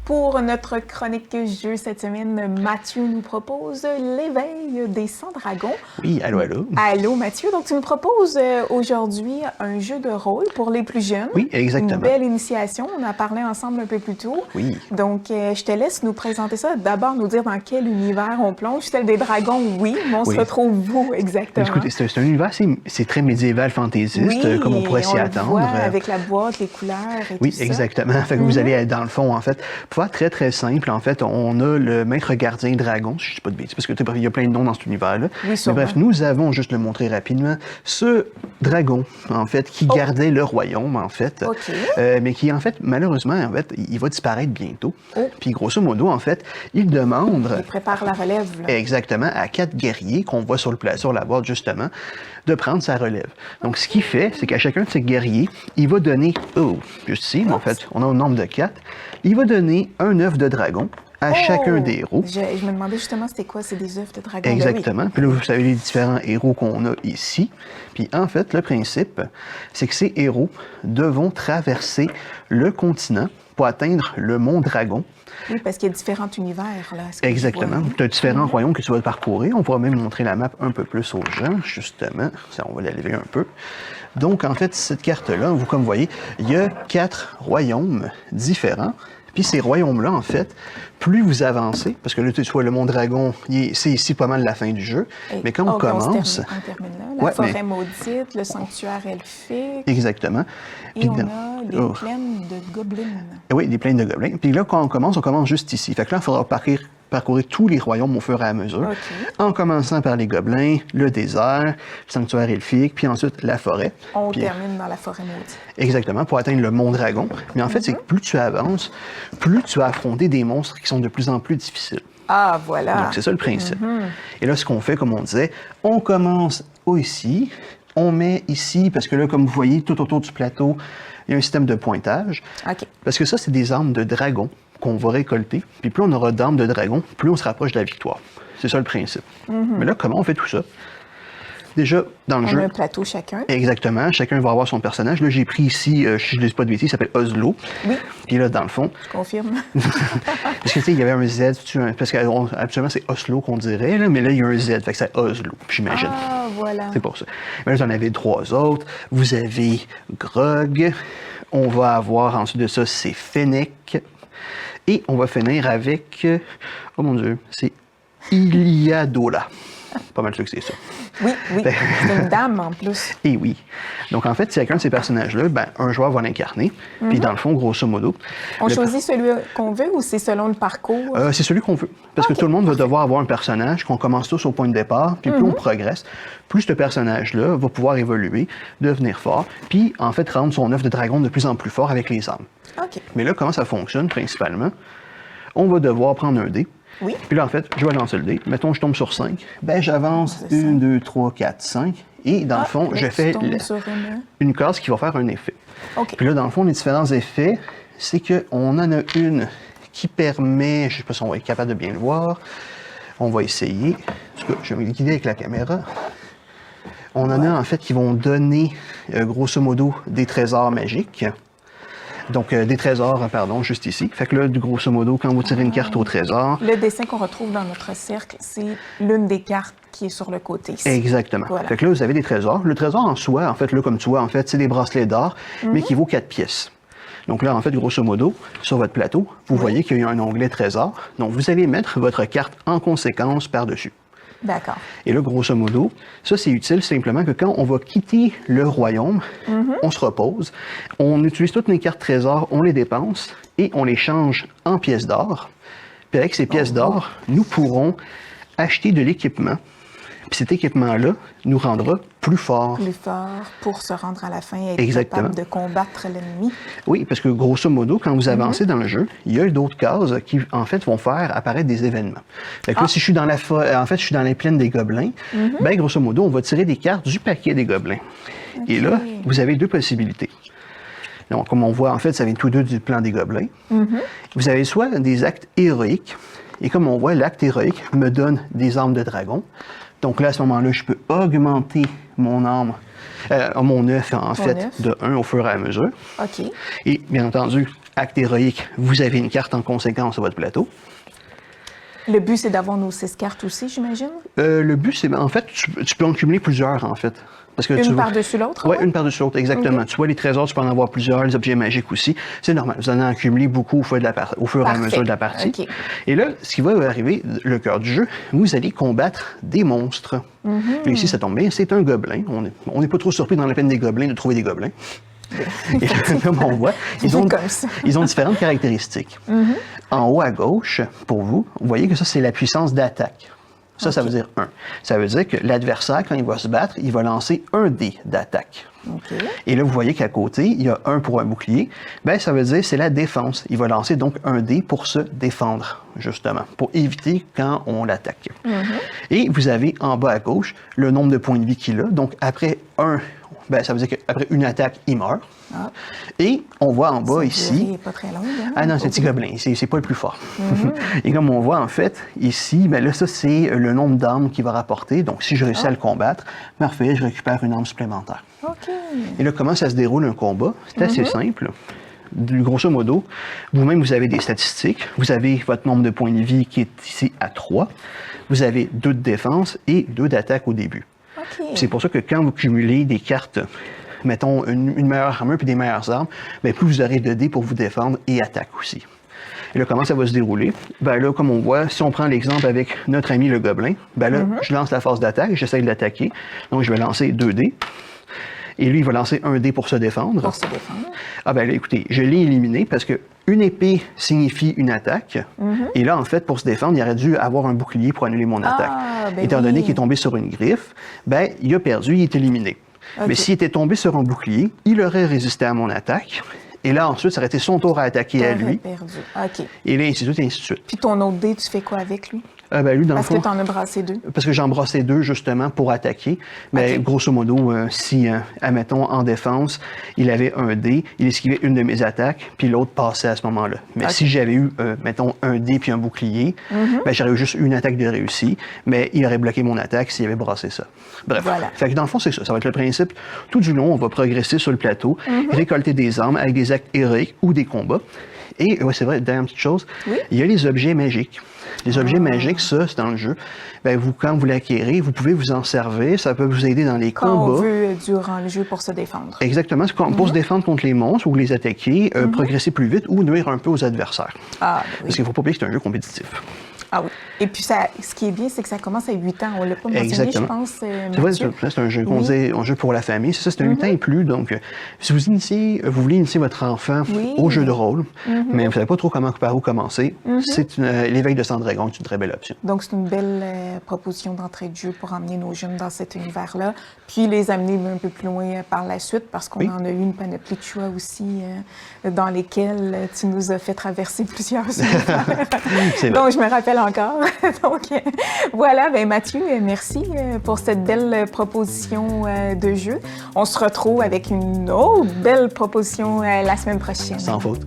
Pour notre chronique jeu cette semaine, Mathieu nous propose l'éveil des 100 dragons. Oui, allô, allô. Allô, Mathieu. Donc, tu nous proposes aujourd'hui un jeu de rôle pour les plus jeunes. Oui, exactement. Une belle initiation. On en a parlé ensemble un peu plus tôt. Oui. Donc, je te laisse nous présenter ça. D'abord, nous dire dans quel univers on plonge. Celle des dragons, oui, mais on se retrouve où exactement? Écoutez, c'est un univers, c'est très médiéval, fantaisiste, comme on pourrait s'y attendre. Voit avec la boîte, les couleurs et tout ça. Oui, exactement. Fait que vous allez, dans le fond, en fait, pour faire très, très simple, en fait, on a le maître gardien dragon, si je ne dis pas de bêtises, parce qu'il y a plein de noms dans cet univers-là. Oui, mais bref, nous avons, juste le montrer rapidement, ce dragon, en fait, qui gardait le royaume, en fait, mais qui, en fait, malheureusement, en fait, il va disparaître bientôt. Puis, grosso modo, en fait, il demande... Il prépare la relève, là. Exactement, à 4 guerriers qu'on voit sur la boîte, justement, de prendre sa relève. Donc, ce qu'il fait, c'est qu'à chacun de ces guerriers, il va donner, juste ici, mais en fait, on a un nombre de 4, il va donner un œuf de dragon à chacun des héros. Je me demandais justement c'était quoi, c'est des œufs de dragon. Exactement. Ben oui. Puis là, vous savez les différents héros qu'on a ici. Puis en fait, le principe, c'est que ces héros devront traverser le continent pour atteindre le mont Dragon. Oui, parce qu'il y a différents univers, là. Exactement. Tu as différents royaumes que tu vas parcourir. On pourra même montrer la map un peu plus aux gens, justement. Ça, on va la lever un peu. Donc, en fait, cette carte-là, comme vous voyez, il y a 4 royaumes différents. Puis ces royaumes-là, en fait, plus vous avancez, parce que là, tu vois, le Mont Dragon, c'est ici pas mal la fin du jeu, mais quand on commence... On termine là. La forêt maudite, le sanctuaire elfique... Exactement. Et puis, on a des plaines de gobelins. Oui, des plaines de gobelins. Puis là, quand on commence juste ici. Fait que là, il faudra parcourir tous les royaumes au fur et à mesure, en commençant par les gobelins, le désert, le sanctuaire elfique, puis ensuite la forêt. On termine dans la forêt maudite. Exactement, pour atteindre le Mont Dragon. Mais en fait, c'est que plus tu avances, plus tu vas affronter des monstres qui sont de plus en plus difficiles. Ah, voilà. Donc, c'est ça le principe. Et là, ce qu'on fait, comme on disait, on commence ici, on met ici, parce que là, comme vous voyez, tout autour du plateau, il y a un système de pointage. Parce que ça, c'est des armes de dragon qu'on va récolter. Puis plus on aura d'armes de dragon, plus on se rapproche de la victoire. C'est ça le principe. Mais là, comment on fait tout ça? Déjà, dans le jeu... On a un plateau chacun. Exactement. Chacun va avoir son personnage. Là, j'ai pris ici, je ne dis pas de bêtises, il s'appelle Oslo. Oui. Puis là, dans le fond... Je confirme. Parce que, tu sais, il y avait un Z, parce qu'habituellement, c'est Oslo qu'on dirait, là, mais là, il y a un Z, fait que c'est Oslo, j'imagine. Ah, voilà. C'est pour ça. Mais là, j'en avais 3 autres. Vous avez Grog. On va avoir, ensuite de ça, c'est Fennec. Et on va finir avec... oh mon Dieu, c'est Iliadola. Pas mal sûr que c'est ça. Oui, c'est une dame en plus. Et oui. Donc, en fait, chacun de ces personnages-là, un joueur va l'incarner. Puis, dans le fond, grosso modo... On choisit celui qu'on veut ou c'est selon le parcours? C'est celui qu'on veut. Parce que tout le monde va devoir avoir un personnage, qu'on commence tous au point de départ, puis plus on progresse, plus ce personnage-là va pouvoir évoluer, devenir fort, puis, en fait, rendre son œuf de dragon de plus en plus fort avec les armes. Mais là, comment ça fonctionne, principalement? On va devoir prendre un dé. Oui. Puis là, en fait, je vais lancer le dé. Mettons, je tombe sur 5. J'avance 1, 2, 3, 4, 5. Et dans le fond, je fais une case qui va faire un effet. Puis là, dans le fond, les différents effets, c'est qu'on en a une qui permet, je ne sais pas si on va être capable de bien le voir. On va essayer. En tout cas, je vais me guider avec la caméra. On en a, en fait, qui vont donner, grosso modo, des trésors magiques. Donc, des trésors, pardon, juste ici. Fait que là, grosso modo, quand vous tirez une carte au trésor... Le dessin qu'on retrouve dans notre cercle, c'est l'une des cartes qui est sur le côté ici. Exactement. Voilà. Fait que là, vous avez des trésors. Le trésor en soi, en fait, là, comme tu vois, en fait, c'est des bracelets d'or, mais qui vaut 4 pièces. Donc là, en fait, grosso modo, sur votre plateau, vous voyez qu'il y a un onglet trésor. Donc, vous allez mettre votre carte en conséquence par-dessus. D'accord. Et là, grosso modo, ça, c'est utile simplement que quand on va quitter le royaume, on se repose, on utilise toutes les cartes trésors, on les dépense et on les change en pièces d'or. Puis avec ces pièces d'or, nous pourrons acheter de l'équipement. Puis cet équipement-là nous rendra plus forts. Plus forts pour se rendre à la fin et être capable de combattre l'ennemi. Oui, parce que grosso modo, quand vous avancez dans le jeu, il y a d'autres cases qui, en fait, vont faire apparaître des événements. Fait que là, si je suis dans je suis dans les plaines des gobelins, grosso modo, on va tirer des cartes du paquet des gobelins. Et là, vous avez 2 possibilités. Donc, comme on voit, en fait, ça vient tous deux du plan des gobelins. Vous avez soit des actes héroïques, et comme on voit, l'acte héroïque me donne des armes de dragon. Donc là, à ce moment-là, je peux augmenter mon arme, mon œuf, en fait, de 1 au fur et à mesure. OK. Et bien entendu, acte héroïque, vous avez une carte en conséquence sur votre plateau. Le but, c'est d'avoir nos 6 cartes aussi, j'imagine? Le but, c'est, en fait, tu peux en cumuler plusieurs, en fait. Parce que une par-dessus l'autre? Oui, une par-dessus l'autre, exactement. Okay. Tu vois, les trésors, tu peux en avoir plusieurs, les objets magiques aussi. C'est normal, vous en accumulez beaucoup au fur et à mesure de la partie. Okay. Et là, ce qui va arriver, le cœur du jeu, vous allez combattre des monstres. Et ici, ça tombe bien, c'est un gobelin. On n'est pas trop surpris dans la peine des gobelins de trouver des gobelins. Et comme on voit, ils ont différentes caractéristiques. En haut à gauche, pour vous, vous voyez que ça, c'est la puissance d'attaque. Ça, ça veut dire 1. Ça veut dire que l'adversaire, quand il va se battre, il va lancer un dé d'attaque. Et là, vous voyez qu'à côté, il y a 1 pour un bouclier. Bien, ça veut dire que c'est la défense. Il va lancer donc un dé pour se défendre, justement, pour éviter quand on l'attaque. Et vous avez en bas à gauche le nombre de points de vie qu'il a. Donc, après 1, ben, ça veut dire qu'après une attaque, il meurt. Et on voit en bas ici... C'est pas très long, hein? Ah non, c'est un petit gobelin, c'est pas le plus fort. Et comme on voit, en fait, ici, ben là, ça, c'est le nombre d'armes qu'il va rapporter. Donc, si je réussis à le combattre, parfait, je récupère une arme supplémentaire. Et là, comment ça se déroule un combat? C'est assez simple. Grosso modo, vous-même, vous avez des statistiques. Vous avez votre nombre de points de vie qui est ici à 3. Vous avez 2 de défense et 2 d'attaque au début. C'est pour ça que quand vous cumulez des cartes, mettons une meilleure armure puis des meilleures armes, bien, plus vous aurez de dés pour vous défendre et attaque aussi. Et là, comment ça va se dérouler? Ben là, comme on voit, si on prend l'exemple avec notre ami le gobelin, ben là, je lance la phase d'attaque, j'essaie de l'attaquer. Donc, je vais lancer 2 dés. Et lui, il va lancer un dé pour se défendre. Pour se défendre. Ah ben là, écoutez, je l'ai éliminé parce que une épée signifie une attaque. Et là, en fait, pour se défendre, il aurait dû avoir un bouclier pour annuler mon attaque. Ben étant donné qu'il est tombé sur une griffe, ben, il a perdu, il est éliminé. Mais s'il était tombé sur un bouclier, il aurait résisté à mon attaque. Et là, ensuite, ça aurait été son tour à attaquer à lui. Et là, ainsi de suite, et ainsi de suite. Puis ton autre dé, tu fais quoi avec lui? Ben, lui, dans parce le fond, que tu en as brassé 2. Parce que j'en brassais 2, justement, pour attaquer. Mais grosso modo, si, admettons, en défense, il avait un dé, il esquivait une de mes attaques, puis l'autre passait à ce moment-là. Mais si j'avais eu, mettons, un dé puis un bouclier, ben, j'aurais eu juste une attaque de réussi, mais il aurait bloqué mon attaque s'il avait brassé ça. Bref. Voilà. Fait que dans le fond, c'est ça. Ça va être le principe. Tout du long, on va progresser sur le plateau, récolter des armes avec des actes héroïques ou des combats. Et, ouais, c'est vrai, dernière petite chose, il y a les objets magiques. Les objets magiques, ça, c'est dans le jeu. Ben, quand vous l'acquérez, vous pouvez vous en servir. Ça peut vous aider dans les combats. Quand on veut, durant le jeu, pour se défendre. Exactement. Pour se défendre contre les monstres ou les attaquer, progresser plus vite ou nuire un peu aux adversaires. Parce qu'il ne faut pas oublier que c'est un jeu compétitif. Ah oui. Et puis, ce qui est bien, c'est que ça commence à 8 ans. On ne l'a pas mentionné, je pense, Mathieu. C'est un jeu qu'on dit, un jeu pour la famille. C'est ça, c'est un 8 ans et plus. Donc, si vous voulez initier votre enfant au jeu de rôle, mais vous ne savez pas trop par où commencer, c'est l'éveil de Sandragon, c'est une très belle option. Donc, c'est une belle proposition d'entrée de jeu pour emmener nos jeunes dans cet univers-là, puis les amener un peu plus loin par la suite, parce qu'on en a eu une panoplie de choix aussi dans lesquels tu nous as fait traverser plusieurs univers. Donc, je me rappelle encore. Donc, voilà, ben Mathieu, merci pour cette belle proposition de jeu. On se retrouve avec une autre belle proposition la semaine prochaine. Sans faute.